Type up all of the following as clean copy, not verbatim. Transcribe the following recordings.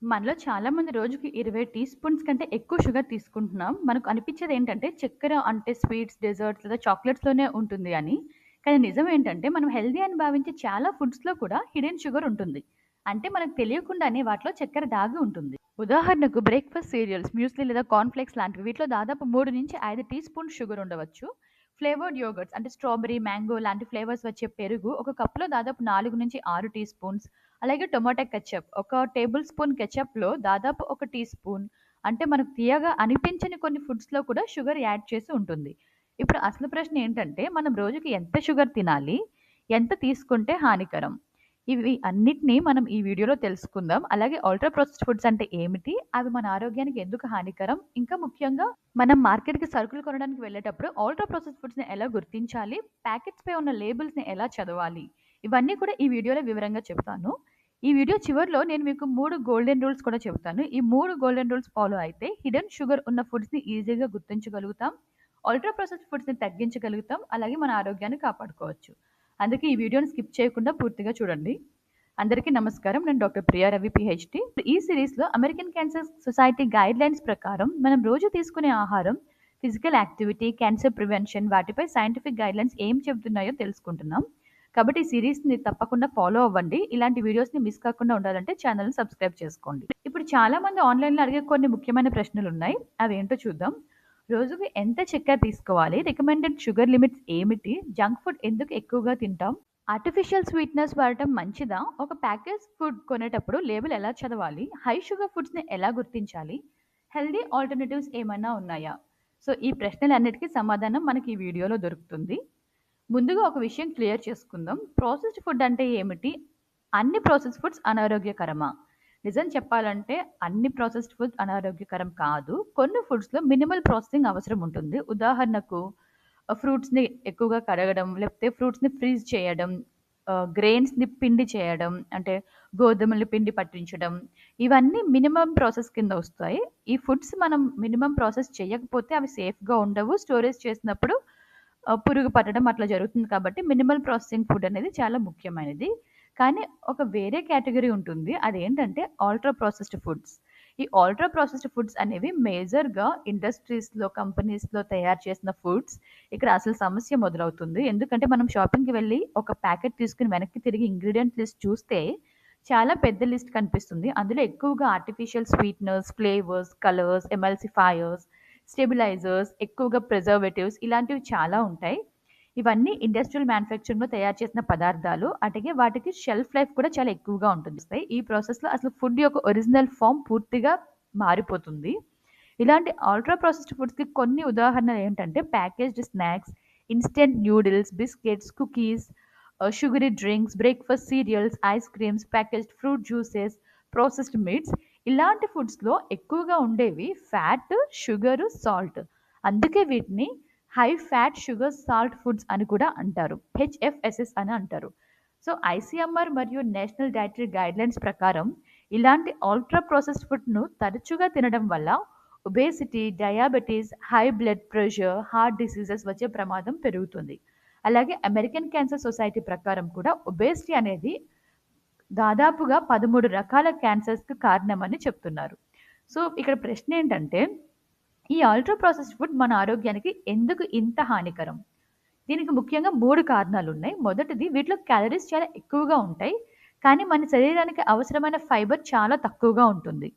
మనలో చాలామంది రోజుకి 20 టీ స్పూన్స్ కంటే ఎక్కువ షుగర్ తీసుకుంటున్నాం. మనకు అనిపించేది ఏంటంటే చక్కెర అంటే స్వీట్స్, డెజర్ట్స్ లేదా చాక్లెట్స్‌లోనే ఉంటుంది అని. కానీ నిజం ఏంటంటే మనం హెల్తీ అని భావించే చాలా ఫుడ్స్‌లో కూడా హిడెన్ షుగర్ ఉంటుంది. అంటే మనకు తెలియకుండానే వాటిలో చక్కెర దాగి ఉంటుంది. ఉదాహరణకు బ్రేక్‌ఫాస్ట్ సీరియల్స్, మ్యూస్లీ లేదా కార్న్ ఫ్లేక్స్ లాంటివి వీటిలో దాదాపు 3-5 టీ స్పూన్ షుగర్ ఉండవచ్చు. ఫ్లేవర్డ్ యోగర్ట్స్ అంటే స్ట్రాబెర్రీ, మ్యాంగో లాంటి ఫ్లేవర్స్ వచ్చే పెరుగు ఒక కప్‌లో దాదాపు 4-6 టీ స్పూన్స్. అలాగే టొమాటో కెచప్. ఒక టేబుల్ స్పూన్ కెచప్‌లో దాదాపు ఒక టీ స్పూన్ అంటే మనకు తియ్యగా అనిపించని కొన్ని ఫుడ్స్‌లో కూడా షుగర్ యాడ్ చేసి ఉంటుంది. ఇప్పుడు అసలు ప్రశ్న ఏంటంటే మనం రోజుకి ఎంత షుగర్ తినాలి? ఎంత తీసుకుంటే హానికరం? ఇవి అన్నిటిని మనం ఈ వీడియోలో తెలుసుకుందాం. అలాగే అల్ట్రా ప్రాసెస్డ్ ఫుడ్స్ అంటే ఏమిటి? అవి మన ఆరోగ్యానికి ఎందుకు హానికరం? ఇంకా ముఖ్యంగా మనం మార్కెట్‌కి సరుకులు కొనడానికి వెళ్ళేటప్పుడు అల్ట్రా ప్రాసెస్డ్ ఫుడ్స్‌ని ఎలా గుర్తించాలి? ప్యాకెట్స్‌పై ఉన్న లేబుల్స్‌ని ఎలా చదవాలి? ఇవన్నీ కూడా ఈ వీడియోలో వివరంగా చెప్తాను. ఈ వీడియో చివర్లో నేను మీకు 3 గోల్డెన్ రూల్స్ కూడా చెప్తాను. ఈ 3 గోల్డెన్ రూల్స్ ఫాలో అయితే హిడెన్ షుగర్ ఉన్న ఫుడ్స్‌ని ఈజీగా గుర్తించగలుగుతాం. Ultra processed ఫుడ్స్‌ని తగ్గించగలుగుతాం. అలాగే మన ఆరోగ్యాన్ని కాపాడుకోవచ్చు. అందుకే ఈ వీడియోని స్కిప్ చేయకుండా పూర్తిగా చూడండి. అందరికీ నమస్కారం. నేను డాక్టర్ ప్రియా రవి పీహెచ్‌డీ. ఈ సిరీస్‌లో అమెరికన్ క్యాన్సర్ సొసైటీ గైడ్‌లైన్స్ ప్రకారం మనం రోజు తీసుకునే ఆహారం, ఫిజికల్ యాక్టివిటీ, క్యాన్సర్ ప్రివెన్షన్ వాటిపై సైంటిఫిక్ గైడ్‌లైన్స్ ఏం చెబుతున్నాయో తెలుసుకుంటున్నాం. కాబట్టి ఈ సీరీస్‌ని తప్పకుండా ఫాలో అవ్వండి. ఇలాంటి వీడియోస్‌ని మిస్ కాకుండా ఉండాలంటే ఛానెల్‌ని సబ్స్క్రైబ్ చేసుకోండి. ఇప్పుడు చాలామంది ఆన్‌లైన్‌లో అడిగే కొన్ని ముఖ్యమైన ప్రశ్నలున్నాయి. అవేంటో చూద్దాం. రోజుకి ఎంత చక్కెర తీసుకోవాలి? రికమెండెడ్ షుగర్ లిమిట్స్ ఏమిటి? జంక్ ఫుడ్ ఎందుకు ఎక్కువగా తింటాం? ఆర్టిఫిషియల్ స్వీట్‌నర్స్ వాడటం మంచిదా? ఒక ప్యాకేజ్ ఫుడ్ కొనేటప్పుడు లేబుల్ ఎలా చదవాలి? హై షుగర్ ఫుడ్స్‌ని ఎలా గుర్తించాలి? హెల్తీ ఆల్టర్‌నేటివ్స్ ఏమన్నా ఉన్నాయా? సో, ఈ ప్రశ్నలన్నిటికీ సమాధానం మనకి ఈ వీడియోలో దొరుకుతుంది. ముందుగా ఒక విషయం క్లియర్ చేసుకుందాం. ప్రాసెస్డ్ ఫుడ్ అంటే ఏమిటి? అన్ని ప్రాసెస్డ్ ఫుడ్స్ అనారోగ్యకరమా? నిజం చెప్పాలంటే అన్ని ప్రాసెస్డ్ ఫుడ్స్ అనారోగ్యకరం కాదు. కొన్ని ఫుడ్స్‌లో మినిమల్ ప్రాసెసింగ్ అవసరం ఉంటుంది. ఉదాహరణకు ఫ్రూట్స్‌ని ఎక్కువగా కడగడం, లేకపోతే ఫ్రూట్స్‌ని ఫ్రీజ్ చేయడం, గ్రెయిన్స్‌ని పిండి చేయడం, అంటే గోధుమలు పిండి పట్టించడం, ఇవన్నీ మినిమమ్ ప్రాసెస్ కింద వస్తాయి. ఈ ఫుడ్స్ మనం మినిమమ్ ప్రాసెస్ చేయకపోతే అవి సేఫ్‌గా ఉండవు. స్టోరేజ్ చేసినప్పుడు పురుగు పట్టడం అట్లా జరుగుతుంది కాబట్టి మినిమల్ ప్రాసెసింగ్ ఫుడ్ అనేది చాలా ముఖ్యమైనది. కానీ ఒక వేరే కేటగరీ ఉంటుంది. అదేంటంటే అల్ట్రా ప్రాసెస్డ్ ఫుడ్స్. ఈ అల్ట్రా ప్రాసెస్డ్ ఫుడ్స్ అనేవి మేజర్‌గా ఇండస్ట్రీస్‌లో, కంపెనీస్‌లో తయారు చేసిన ఫుడ్స్. ఇక్కడ అసలు సమస్య మొదలవుతుంది. ఎందుకంటే మనం షాపింగ్‌కి వెళ్ళి ఒక ప్యాకెట్ తీసుకొని వెనక్కి తిరిగి ఇంగ్రీడియెంట్ లిస్ట్ చూస్తే చాలా పెద్ద లిస్ట్ కనిపిస్తుంది. అందులో ఎక్కువగా artificial sweeteners, flavours, colours, emulsifiers, stabilisers, ఎక్కువగా ప్రిజర్వేటివ్స్ ఇలాంటివి చాలా ఉంటాయి. ఇవన్నీ ఇండస్ట్రియల్ మ్యానుఫ్యాక్చరింగ్‌లో తయారు చేసిన పదార్థాలు. అటుగే వాటికి షెల్ఫ్ లైఫ్ కూడా చాలా ఎక్కువగా ఉంటుంది. ఈ ప్రాసెస్‌లో అసలు ఫుడ్ యొక్క ఒరిజినల్ ఫార్మ్ పూర్తిగా మారిపోతుంది. ఇలాంటి అల్ట్రా ప్రాసెస్డ్ ఫుడ్స్‌కి కొన్ని ఉదాహరణలు ఏంటంటే packaged snacks, instant noodles, biscuits, cookies, sugary drinks, breakfast cereals, ice creams, packaged fruit juices, processed meats. ఇలాంటి ఫుడ్స్‌లో ఎక్కువగా ఉండేవి ఫ్యాట్, షుగరు, సాల్ట్. అందుకే వీటిని high fat, sugar, salt foods అని కూడా అంటారు. హెచ్ఎఫ్ఎస్ఎస్ అని అంటారు. సో, ఐసీఎంఆర్ మరియు నేషనల్ డైటరీ గైడ్‌లైన్స్ ప్రకారం ఇలాంటి అల్ట్రా ప్రాసెస్డ్ ఫుడ్‌ను తరచుగా తినడం వల్ల obesity, diabetes, high blood pressure, heart diseases వచ్చే ప్రమాదం పెరుగుతుంది. అలాగే అమెరికన్ క్యాన్సర్ సొసైటీ ప్రకారం కూడా ఒబేసిటీ అనేది దాదాపుగా 13 రకాల క్యాన్సర్స్‌కి కారణమని చెప్తున్నారు. సో, ఇక్కడ ప్రశ్న ఏంటంటే, ఈ అల్ట్రా ప్రాసెస్డ్ ఫుడ్ మన ఆరోగ్యానికి ఎందుకు ఇంత హానికరం? దీనికి ముఖ్యంగా 3 కారణాలున్నాయి. మొదటిది వీటిలో క్యాలరీస్ చాలా ఎక్కువగా ఉంటాయి. కానీ మన శరీరానికి అవసరమైన ఫైబర్ చాలా తక్కువగా ఉంటుంది.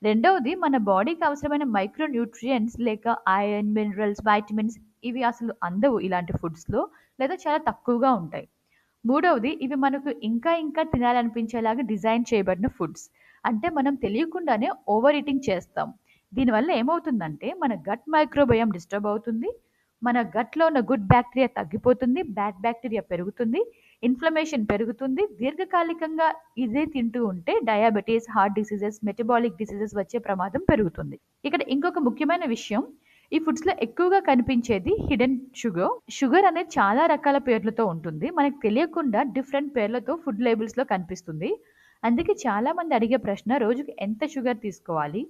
రెండవది మన బాడీకి అవసరమైన మైక్రో న్యూట్రియంట్స్ లేక ఐరన్, మినరల్స్, వైటమిన్స్ ఇవి అసలు అందవు ఇలాంటి ఫుడ్స్‌లో లేదా చాలా తక్కువగా ఉంటాయి. మూడవది ఇవి మనకు ఇంకా తినాలనిపించేలాగా డిజైన్ చేయబడిన ఫుడ్స్. అంటే మనం తెలియకుండానే ఓవర్ ఈటింగ్ చేస్తాం. దీనివల్ల ఏమవుతుందంటే మన గట్ మైక్రోబయోమ్ డిస్టర్బ్ అవుతుంది. మన గట్‌లో ఉన్న గుడ్ బ్యాక్టీరియా తగ్గిపోతుంది. బ్యాడ్ బ్యాక్టీరియా పెరుగుతుంది. ఇన్‌ఫ్లమేషన్ పెరుగుతుంది. దీర్ఘకాలికంగా ఇదే తింటూ ఉంటే diabetes, heart diseases, metabolic diseases వచ్చే ప్రమాదం పెరుగుతుంది. ఇక్కడ ఇంకొక ముఖ్యమైన విషయం ఈ ఫుడ్స్‌లో ఎక్కువగా కనిపించేది హిడెన్ షుగర్. షుగర్ అనేది చాలా రకాల పేర్లతో ఉంటుంది. మనకు తెలియకుండా డిఫరెంట్ పేర్లతో ఫుడ్ లేబుల్స్‌లో కనిపిస్తుంది. అందుకే చాలామంది అడిగే ప్రశ్న రోజుకి ఎంత షుగర్ తీసుకోవాలి?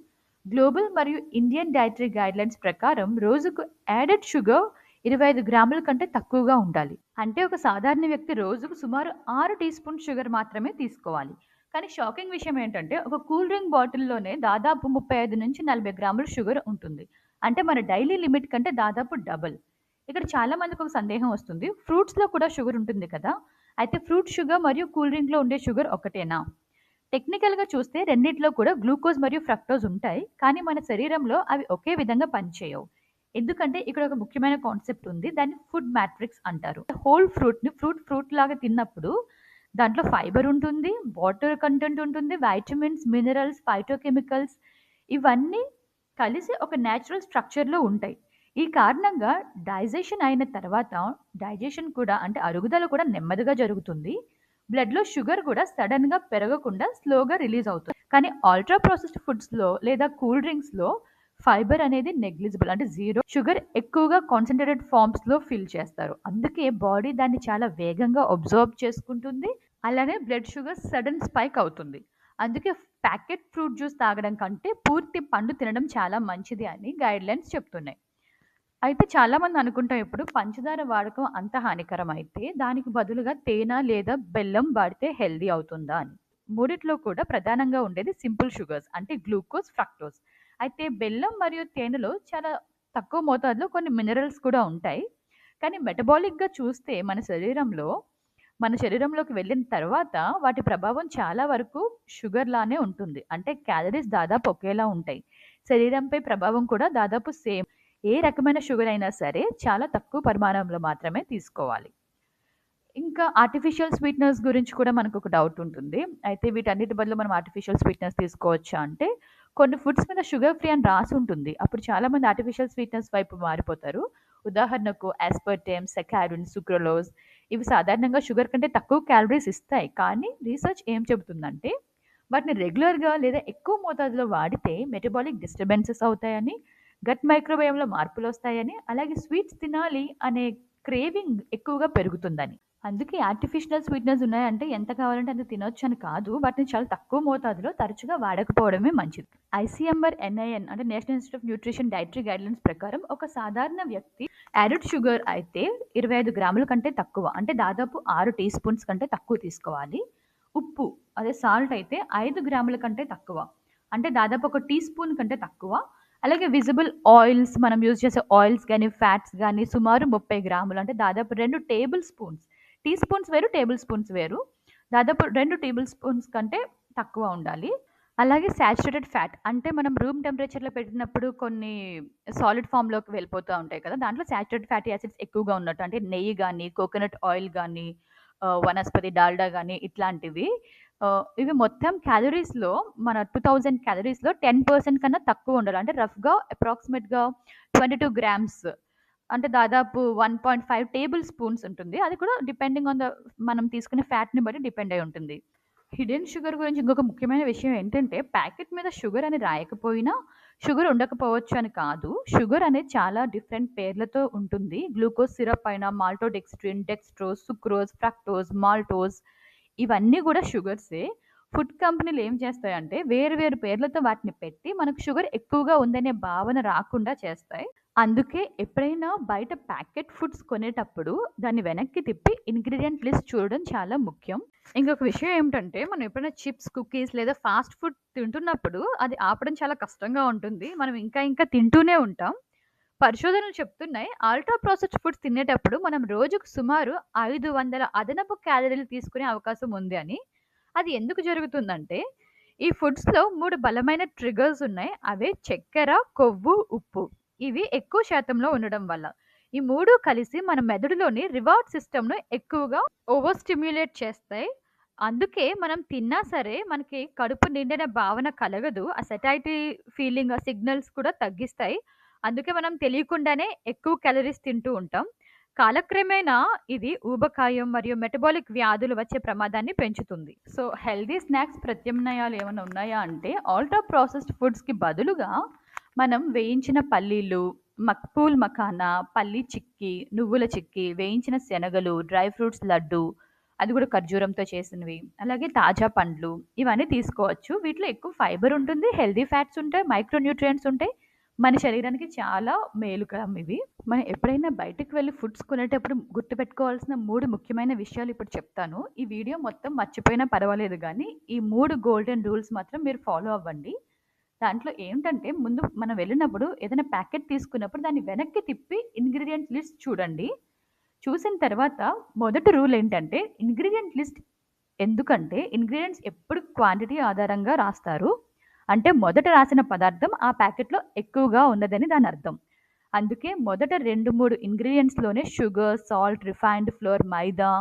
గ్లోబల్ మరియు ఇండియన్ డైటరీ గైడ్‌లైన్స్ ప్రకారం రోజుకు యాడెడ్ షుగర్ 25 గ్రాముల కంటే తక్కువగా ఉండాలి. అంటే ఒక సాధారణ వ్యక్తి రోజుకు సుమారు 6 టీ స్పూన్ షుగర్ మాత్రమే తీసుకోవాలి. కానీ షాకింగ్ విషయం ఏంటంటే, ఒక కూల్ డ్రింక్ బాటిల్‌లోనే దాదాపు 35-40 గ్రాముల షుగర్ ఉంటుంది. అంటే మన డైలీ లిమిట్ కంటే దాదాపు డబుల్. ఇక్కడ చాలా మందికి ఒక సందేహం వస్తుంది. ఫ్రూట్స్‌లో కూడా షుగర్ ఉంటుంది కదా! అయితే ఫ్రూట్ షుగర్ మరియు కూల్ డ్రింక్‌లో ఉండే షుగర్ ఒకటేనా? టెక్నికల్‌గా చూస్తే రెండిట్లో కూడా గ్లూకోజ్ మరియు ఫ్రక్టోజ్ ఉంటాయి. కానీ మన శరీరంలో అవి ఒకే విధంగా పనిచేయవు. ఎందుకంటే ఇక్కడ ఒక ముఖ్యమైన కాన్సెప్ట్ ఉంది. దాన్ని ఫుడ్ మ్యాట్రిక్స్ అంటారు. హోల్ ఫ్రూట్‌ని ఫ్రూట్ లాగా తిన్నప్పుడు దాంట్లో ఫైబర్ ఉంటుంది, వాటర్ కంటెంట్ ఉంటుంది, వైటమిన్స్, మినరల్స్, ఫైటోకెమికల్స్ ఇవన్నీ కలిసి ఒక నేచురల్ స్ట్రక్చర్‌లో ఉంటాయి. ఈ కారణంగా డైజెషన్ కూడా అంటే అరుగుదల కూడా నెమ్మదిగా జరుగుతుంది. బ్లడ్‌లో షుగర్ కూడా సడెన్‌గా పెరగకుండా స్లోగా రిలీజ్ అవుతుంది. కానీ అల్ట్రా ప్రాసెస్డ్ ఫుడ్స్‌లో లేదా కూల్ డ్రింక్స్‌లో ఫైబర్ అనేది నెగ్లిజిబుల్ అంటే జీరో. షుగర్ ఎక్కువగా కాన్సంట్రేటెడ్ ఫార్మ్స్‌లో ఫిల్ చేస్తారు. అందుకే బాడీ దాన్ని చాలా వేగంగా అబ్జార్బ్ చేసుకుంటుంది. అలానే బ్లడ్ షుగర్ సడెన్ స్పైక్ అవుతుంది. అందుకే ప్యాకెట్ ఫ్రూట్ జ్యూస్ తాగడం కంటే పూర్తి పండు తినడం చాలా మంచిది అని గైడ్‌లైన్స్ చెప్తున్నాయి. అయితే చాలామంది అనుకుంటాం ఇప్పుడు పంచదార వాడకం అంత హానికరం అయితే దానికి బదులుగా తేనె లేదా బెల్లం వాడితే హెల్తీ అవుతుందా అని. మూడిట్లో కూడా ప్రధానంగా ఉండేది సింపుల్ షుగర్స్ అంటే గ్లూకోజ్, ఫ్రక్టోజ్. అయితే బెల్లం మరియు తేనెలో చాలా తక్కువ మోతాదులో కొన్ని మినరల్స్ కూడా ఉంటాయి. కానీ మెటబాలిక్‌గా చూస్తే మన శరీరంలోకి వెళ్ళిన తర్వాత వాటి ప్రభావం చాలా వరకు షుగర్ లానే ఉంటుంది. అంటే క్యాలరీస్ దాదాపు ఒకేలా ఉంటాయి. శరీరంపై ప్రభావం కూడా దాదాపు సేమ్. ఏ రకమైన షుగర్ అయినా సరే చాలా తక్కువ పరిమాణంలో మాత్రమే తీసుకోవాలి. ఇంకా ఆర్టిఫిషియల్ స్వీట్‌నర్స్ గురించి కూడా మనకొక డౌట్ ఉంటుంది. అయితే వీటన్నిటి బదులు మనం ఆర్టిఫిషియల్ స్వీట్‌నర్స్ తీసుకోవచ్చా అంటే, కొన్ని ఫుడ్స్ మీద షుగర్ ఫ్రీ అని రాసుంటుంది. అప్పుడు చాలామంది ఆర్టిఫిషియల్ స్వీట్‌నర్స్ వైపు మారిపోతారు. ఉదాహరణకు ఆస్పర్టేమ్, సకారిన్, సుక్రలోజ్ ఇవి సాధారణంగా షుగర్ కంటే తక్కువ క్యాలరీస్ ఇస్తాయి. కానీ రీసెర్చ్ ఏం చెబుతుందంటే, వాటిని రెగ్యులర్‌గా లేదా ఎక్కువ మోతాదులో వాడితే మెటబాలిక్ డిస్టర్బెన్సెస్ అవుతాయని, గట్ మైక్రోబయోమ్‌లో మార్పులొస్తాయని, అలాగే స్వీట్స్ తినాలి అనే క్రేవింగ్ ఎక్కువగా పెరుగుతుందని. అందుకే ఆర్టిఫిషియల్ స్వీట్‌నర్స్ ఉన్నాయంటే ఎంత కావాలంటే అంత తినొచ్చని కాదు. వాటిని చాలా తక్కువ మోతాదులో తరచుగా వాడకపోవడమే మంచిది. ఐసీఎంఆర్ ఎన్ఐఎన్ అంటే national institute of nutrition dietary guidelines ప్రకారం ఒక సాధారణ వ్యక్తి యాడెడ్ షుగర్ అయితే 25 గ్రాముల కంటే తక్కువ అంటే దాదాపు 6 టీ స్పూన్స్ కంటే తక్కువ తీసుకోవాలి. ఉప్పు అదే సాల్ట్ అయితే 5 గ్రాముల కంటే తక్కువ. అంటే దాదాపు ఒక టీ స్పూన్ కంటే తక్కువ. అలాగే విజిబుల్ ఆయిల్స్ మనం యూజ్ చేసే ఆయిల్స్ గానీ, ఫ్యాట్స్ గానీ సుమారు 30 గ్రాములు అంటే దాదాపు 2 టేబుల్ స్పూన్స్. టీ స్పూన్స్ వేరు, టేబుల్ స్పూన్స్ వేరు. దాదాపు 2 టేబుల్ స్పూన్స్ కంటే తక్కువ ఉండాలి. అలాగే సాచురేటెడ్ ఫ్యాట్ అంటే మనం రూమ్ టెంపరేచర్‌లో పెట్టినప్పుడు కొన్ని సాలిడ్ ఫార్మ్‌లోకి వెళ్ళిపోతా ఉంటాయి కదా! దాంట్లో సాచురేటెడ్ ఫ్యాటీ యాసిడ్స్ ఎక్కువగా ఉన్నట్టు అంటే నెయ్యి గానీ, కోకోనట్ ఆయిల్ గానీ, వనస్పతి డాల్డా గానీ ఇట్లాంటివి. ఇవి మొత్తం క్యాలరీస్‌లో మన 2000 క్యాలరీస్‌లో 10% కన్నా తక్కువ ఉండాలి. అంటే రఫ్‌గా అప్రాక్సిమేట్‌గా 22 గ్రామ్స్ అంటే దాదాపు 1.5 టేబుల్ స్పూన్స్ ఉంటుంది. అది కూడా డిపెండింగ్ ఆన్ మనం తీసుకునే ఫ్యాట్‌ని బట్టి డిపెండ్ అయి ఉంటుంది. హిడెన్ షుగర్ గురించి ఇంకొక ముఖ్యమైన విషయం ఏంటంటే, ప్యాకెట్ మీద షుగర్ అని రాయకపోయినా, షుగర్ ఉండకపోవచ్చు అని కాదు. షుగర్ అనేది చాలా డిఫరెంట్ పేర్లతో ఉంటుంది. గ్లూకోజ్ సిరప్ అయిన maltodextrin, dextrose, sucrose, fructose, maltose ఇవన్నీ గూడా షుగర్సే. ఫుడ్ కంపెనీలు ఏం చేస్తాయంటే, వేరు వేరు పేర్లతో వాటిని పెట్టి, మనకు షుగర్ ఎక్కువగా ఉందనే భావన రాకుండా చేస్తాయి. అందుకే ఎప్పుడైనా బయట ప్యాకెట్ ఫుడ్స్ కొనేటప్పుడు దాన్ని వెనక్కి తిప్పి ఇంగ్రీడియెంట్ లిస్ట్ చూడడం చాలా ముఖ్యం. ఇంకొక విషయం ఏమిటంటే, మనం ఎప్పుడైనా చిప్స్, కుకీస్ లేదా ఫాస్ట్ ఫుడ్ తింటున్నప్పుడు అది ఆపడం చాలా కష్టంగా ఉంటుంది. మనం ఇంకా తింటూనే ఉంటాం. పరిశోధనలు చెప్తున్నాయి అల్ట్రా ప్రాసెస్డ్ ఫుడ్స్ తినేటప్పుడు మనం రోజుకు సుమారు 500 అదనపు క్యాలరీలు తీసుకునే అవకాశం ఉంది అని. అది ఎందుకు జరుగుతుందంటే, ఈ ఫుడ్స్‌లో 3 బలమైన ట్రిగ్గర్స్ ఉన్నాయి. అవే చక్కెర, కొవ్వు, ఉప్పు. ఇవి ఎక్కువ శాతంలో ఉండడం వల్ల. ఈ 3 కలిసి మన మెదడులోని రివార్డ్ సిస్టమ్‌ను ఎక్కువగా ఓవర్ స్టిమ్యులేట్ చేస్తాయి. అందుకే మనం తిన్నా సరే మనకి కడుపు నిండిన భావన కలగదు. ఆ సటైటీ ఫీలింగ్, ఆ సిగ్నల్స్ కూడా తగ్గిస్తాయి. అందుకే మనం తెలియకుండానే ఎక్కువ క్యాలరీస్ తింటూ ఉంటాం. కాలక్రమేణా ఇది ఊబకాయం మరియు మెటబాలిక్ వ్యాధులు వచ్చే ప్రమాదాన్ని పెంచుతుంది. సో, హెల్తీ స్నాక్స్ ప్రత్యామ్నాయాలు ఏమైనా ఉన్నాయా అంటే, అల్ట్రా ప్రాసెస్డ్ ఫుడ్స్‌కి బదులుగా మనం వేయించిన పల్లీలు, పూల్ మఖానా, పల్లి చిక్కీ, నువ్వుల చిక్కీ, వేయించిన శనగలు, డ్రై ఫ్రూట్స్ లడ్డు, అది కూడా ఖర్జూరంతో చేసినవి, అలాగే తాజా పండ్లు ఇవన్నీ తీసుకోవచ్చు. వీటిలో ఎక్కువ ఫైబర్ ఉంటుంది, హెల్తీ ఫ్యాట్స్ ఉంటాయి, మైక్రో న్యూట్రియంట్స్ ఉంటాయి, మన శరీరానికి చాలా మేలుకరం ఇవి. మనం ఎప్పుడైనా బయటకు వెళ్ళి ఫుడ్స్ కొనేటప్పుడు గుర్తుపెట్టుకోవాల్సిన 3 ముఖ్యమైన విషయాలు ఇప్పుడు చెప్తాను. ఈ వీడియో మొత్తం మర్చిపోయినా పర్వాలేదు గానీ, ఈ 3 గోల్డెన్ రూల్స్ మాత్రం మీరు ఫాలో అవ్వండి. దాంట్లో ఏంటంటే, ముందు మనం వెళ్ళినప్పుడు ఏదైనా ప్యాకెట్ తీసుకున్నప్పుడు దాన్ని వెనక్కి తిప్పి ఇంగ్రీడియెంట్ లిస్ట్ చూడండి. చూసిన తర్వాత మొదటి రూల్ ఏంటంటే, ఇంగ్రీడియెంట్ లిస్ట్ ఎందుకంటే, ఇంగ్రీడియెంట్స్ ఎప్పుడు క్వాంటిటీ ఆధారంగా రాస్తారు. అంటే మొదట రాసిన పదార్థం ఆ ప్యాకెట్‌లో ఎక్కువగా ఉన్నదని దాని అర్థం. అందుకే మొదట 2, 3 ఇంగ్రీడియెంట్స్‌లోనే షుగర్, సాల్ట్, రిఫైన్డ్ ఫ్లోర్, మైదా,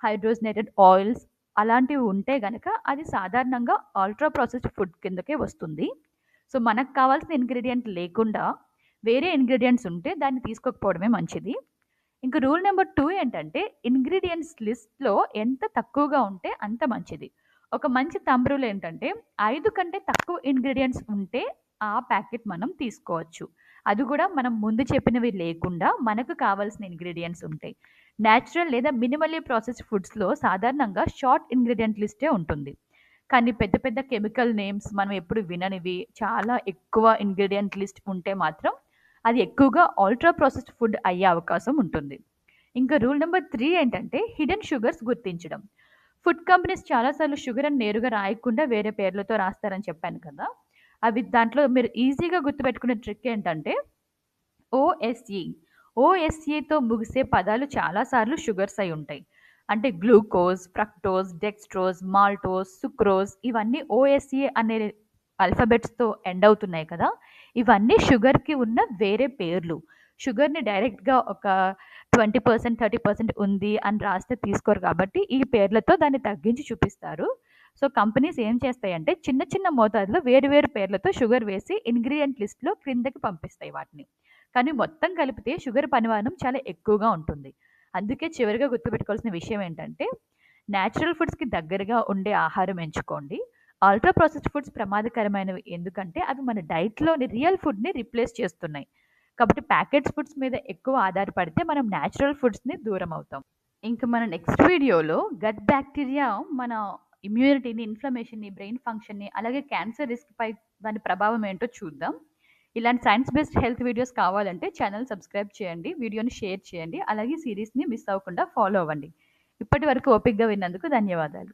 హైడ్రోజనేటెడ్ ఆయిల్స్ అలాంటివి ఉంటే గనక అది సాధారణంగా అల్ట్రా ప్రాసెస్డ్ ఫుడ్ కిందకే వస్తుంది. సో, మనకు కావాల్సిన ఇంగ్రీడియెంట్ లేకుండా వేరే ఇంగ్రీడియెంట్స్ ఉంటే దాన్ని తీసుకోకపోవడమే మంచిది. ఇంక రూల్ నంబర్ 2 ఏంటంటే, ఇంగ్రీడియెంట్స్ లిస్ట్‌లో ఎంత తక్కువగా ఉంటే అంత మంచిది. ఒక మంచి థంబ్ రూల్ ఏంటంటే, 5 కంటే తక్కువ ఇంగ్రీడియెంట్స్ ఉంటే ఆ ప్యాకెట్ మనం తీసుకోవచ్చు. అది కూడా మనం ముందు చెప్పినవి లేకుండా మనకు కావాల్సిన ఇంగ్రీడియెంట్స్ ఉంటాయి. నేచురల్ లేదా మినిమల్లీ ప్రాసెస్డ్ ఫుడ్స్‌లో సాధారణంగా షార్ట్ ఇంగ్రీడియెంట్ లిస్టే ఉంటుంది. కానీ పెద్ద పెద్ద కెమికల్ నేమ్స్ మనం ఎప్పుడు విననివి, చాలా ఎక్కువ ఇంగ్రీడియెంట్ లిస్ట్ ఉంటే మాత్రం అది ఎక్కువగా అల్ట్రా ప్రాసెస్డ్ ఫుడ్ అయ్యే అవకాశం ఉంటుంది. ఇంకా రూల్ నెంబర్ 3 ఏంటంటే, హిడెన్ షుగర్స్ గుర్తించడం. ఫుడ్ కంపెనీస్ చాలా సార్లు షుగర్ అని నేరుగా రాయకుండా వేరే పేర్లతో రాస్తారని చెప్పాను కదా! అవి దాంట్లో మీరు ఈజీగా గుర్తుపెట్టుకునే ట్రిక్ ఏంటంటే ఓఎస్ఈ. ఓఎస్ఈతో ముగిసే పదాలు చాలా సార్లు షుగర్స్ అయి ఉంటాయి. అంటే glucose, fructose, dextrose, maltose, sucrose ఇవన్నీ ఓఎస్ఈ అనే ఆల్ఫాబెట్స్‌తో ఎండ్ అవుతున్నాయి కదా! ఇవన్నీ షుగర్‌కి ఉన్న వేరే పేర్లు. షుగర్‌ని డైరెక్ట్‌గా ఒక 20%, 30% ఉంది అని రాస్తే తీసుకోరు కాబట్టి ఈ పేర్లతో దాన్ని తగ్గించి చూపిస్తారు. సో, కంపెనీస్ ఏం చేస్తాయంటే చిన్న చిన్న మోతాదులో వేరు వేరు పేర్లతో షుగర్ వేసి ఇంగ్రీడియెంట్ లిస్ట్‌లో క్రిందకి పంపిస్తాయి వాటిని. కానీ మొత్తం కలిపితే షుగర్ పరిమాణం చాలా ఎక్కువగా ఉంటుంది. అందుకే చివరిగా గుర్తుపెట్టుకోవాల్సిన విషయం ఏంటంటే, నేచురల్ ఫుడ్స్‌కి దగ్గరగా ఉండే ఆహారం ఎంచుకోండి. అల్ట్రా ప్రాసెస్డ్ ఫుడ్స్ ప్రమాదకరమైనవి. ఎందుకంటే అవి మన డైట్‌లోని రియల్ ఫుడ్‌ని రీప్లేస్ చేస్తున్నాయి. కాబట్టి ప్యాకెట్స్ ఫుడ్స్ మీద ఎక్కువ ఆధారపడితే మనం నేచురల్ ఫుడ్స్‌ని దూరం అవుతాం. ఇంక మన నెక్స్ట్ వీడియోలో గట్ బ్యాక్టీరియా మన ఇమ్యూనిటీని, ఇన్‌ఫ్లమేషన్‌ని, బ్రెయిన్ ఫంక్షన్‌ని అలాగే క్యాన్సర్ రిస్క్‌పై దాని ప్రభావం ఏంటో చూద్దాం. ఇలాంటి సైన్స్ బేస్డ్ హెల్త్ వీడియోస్ కావాలంటే ఛానల్ సబ్స్క్రైబ్ చేయండి. వీడియోని షేర్ చేయండి. అలాగే సీరీస్‌ని మిస్ అవ్వకుండా ఫాలో అవ్వండి. ఇప్పటి వరకు ఓపికగా విన్నందుకు ధన్యవాదాలు.